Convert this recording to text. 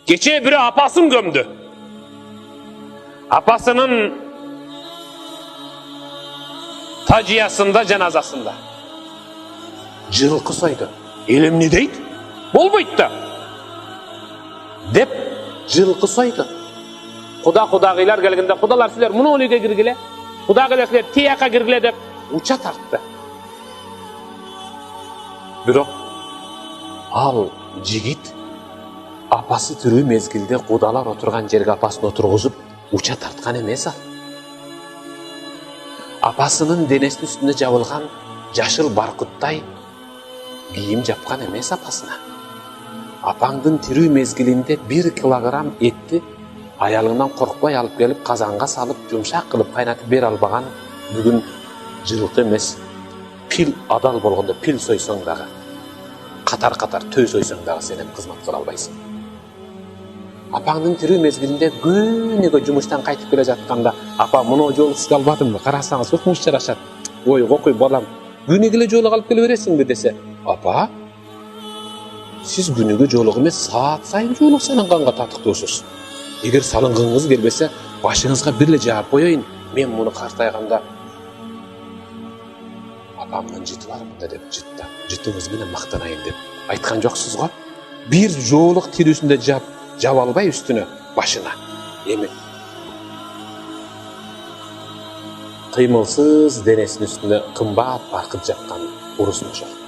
Geçe biri apasın gömdü. Apasının taciyasında, cenazasında. Жылқы soydu. Elim ne deydi? Bolboydu da. Dep жылқы soydu. Құдағилар келгенде, құдалар сілер мұны олеге кіргіле, құдағилар сілер тияқа кіргіле деп ұча тартты. Бирок ал жигит апасы тирүү мезгилде құдалар отырған жерге апасын отырғызып ұча тартқан емес ал. Апасының денесінің үстінде жабылған жашыл барқыттай кийим жапқан емес апасына. Апаңдың тирүү мезгилинде 1 килограмм етті аялыңнан қорқпай алып келіп қазанға салып жұмшақ қылып қайнатып бер албаған бүгін жылқы емес, пил адал болғанда пил сойсаң дағы, қатар-қатар төй сойсаң дағы сенен қызмат қыла албайсың. Апаңдың тирүү мезгилинде күнүгө жұмыштан қайтып келе жатқанда, апа мына жолу сізге албадым, қарасаңыз өкмүш жарашат. Ой, қоқой балам, күнүгө жолу алып келе бересиң бе десе, апа, сіз күнүгө жолу емес, саат сайын жолу сананғанға татыктуусуз. Егер салынғыңыз келбесе, башыңызға бірле жаап қойайын, мен мұны қартайғанда апамның жіті бар мұнда деп жітіңіз менен мақтанайын деп айтқан жоқсыз ғой. Bir жолық тирүүсүндө жап албай үстүнө башына. Эми кыймылсыз денесинин үстүндө кымбат баркыт жапкан урус ошол.